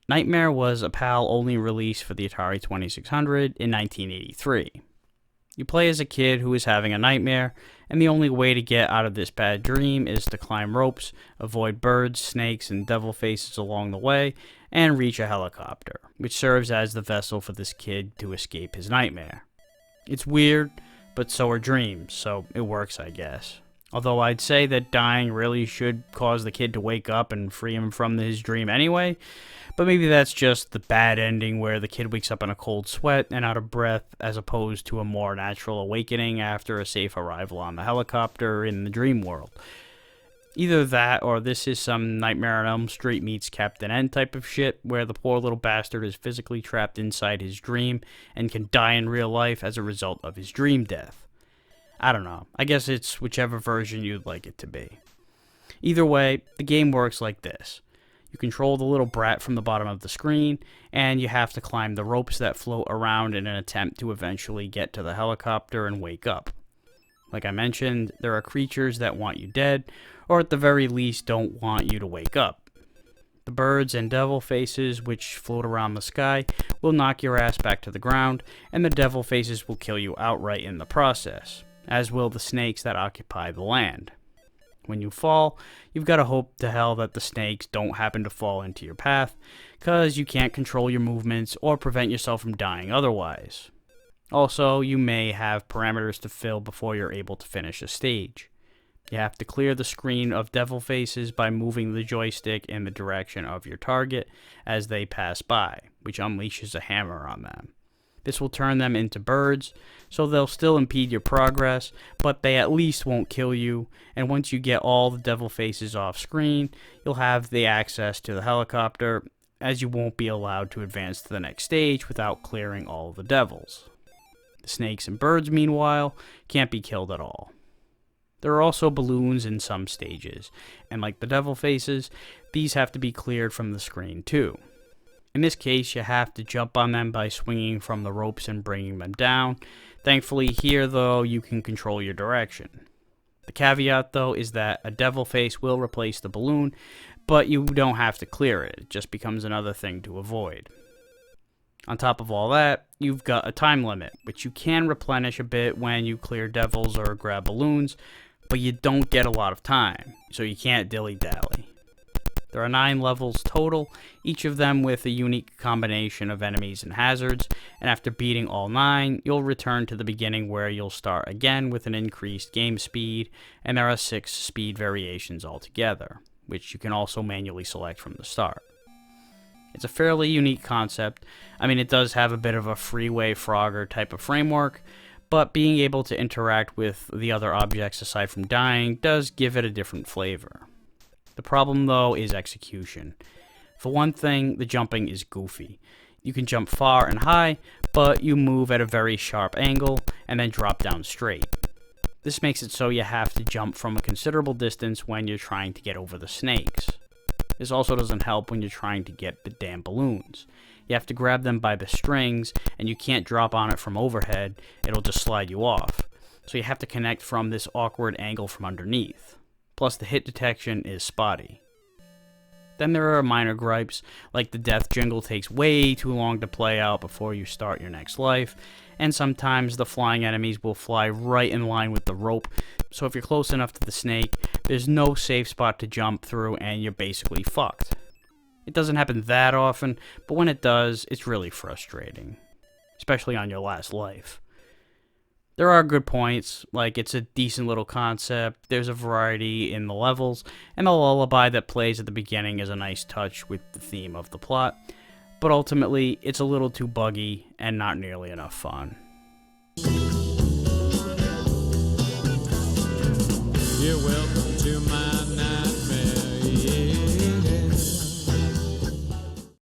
Nightmare was a PAL-only release for the Atari 2600 in 1983. You play as a kid who is having a nightmare, and the only way to get out of this bad dream is to climb ropes, avoid birds, snakes, and devil faces along the way, and reach a helicopter, which serves as the vessel for this kid to escape his nightmare. It's weird, but so are dreams, so it works, I guess. Although I'd say that dying really should cause the kid to wake up and free him from his dream anyway, but maybe that's just the bad ending where the kid wakes up in a cold sweat and out of breath as opposed to a more natural awakening after a safe arrival on the helicopter in the dream world. Either that or this is some Nightmare on Elm Street meets Captain N type of shit where the poor little bastard is physically trapped inside his dream and can die in real life as a result of his dream death. I don't know. I guess it's whichever version you'd like it to be. Either way, the game works like this. You control the little brat from the bottom of the screen, and you have to climb the ropes that float around in an attempt to eventually get to the helicopter and wake up. Like I mentioned, there are creatures that want you dead, or at the very least don't want you to wake up. The birds and devil faces which float around the sky will knock your ass back to the ground, and the devil faces will kill you outright in the process, as will the snakes that occupy the land. When you fall, you've got to hope to hell that the snakes don't happen to fall into your path, cause you can't control your movements or prevent yourself from dying otherwise. Also, you may have parameters to fill before you're able to finish a stage. You have to clear the screen of devil faces by moving the joystick in the direction of your target as they pass by, which unleashes a hammer on them. This will turn them into birds, so they'll still impede your progress, but they at least won't kill you, and once you get all the devil faces off screen, you'll have the access to the helicopter, as you won't be allowed to advance to the next stage without clearing all of the devils. The snakes and birds, meanwhile, can't be killed at all. There are also balloons in some stages, and like the devil faces, these have to be cleared from the screen too. In this case, you have to jump on them by swinging from the ropes and bringing them down. Thankfully here, though, you can control your direction. The caveat, though, is that a devil face will replace the balloon, but you don't have to clear it. It just becomes another thing to avoid. On top of all that, you've got a time limit, which you can replenish a bit when you clear devils or grab balloons, but you don't get a lot of time, so you can't dilly-dally. There are 9 levels total, each of them with a unique combination of enemies and hazards, and after beating all 9, you'll return to the beginning where you'll start again with an increased game speed, and there are 6 speed variations altogether, which you can also manually select from the start. It's a fairly unique concept. I mean, it does have a bit of a freeway Frogger type of framework, but being able to interact with the other objects aside from dying does give it a different flavor. The problem, though, is execution. For one thing, the jumping is goofy. You can jump far and high, but you move at a very sharp angle and then drop down straight. This makes it so you have to jump from a considerable distance when you're trying to get over the snakes. This also doesn't help when you're trying to get the damn balloons. You have to grab them by the strings, and you can't drop on it from overhead, it'll just slide you off. So you have to connect from this awkward angle from underneath. Plus the hit detection is spotty. Then there are minor gripes, like the death jingle takes way too long to play out before you start your next life, and sometimes the flying enemies will fly right in line with the rope, so if you're close enough to the snake, there's no safe spot to jump through and you're basically fucked. It doesn't happen that often, but when it does, it's really frustrating, especially on your last life. There are good points, like it's a decent little concept, there's a variety in the levels, and the lullaby that plays at the beginning is a nice touch with the theme of the plot, but ultimately it's a little too buggy and not nearly enough fun. You're welcome.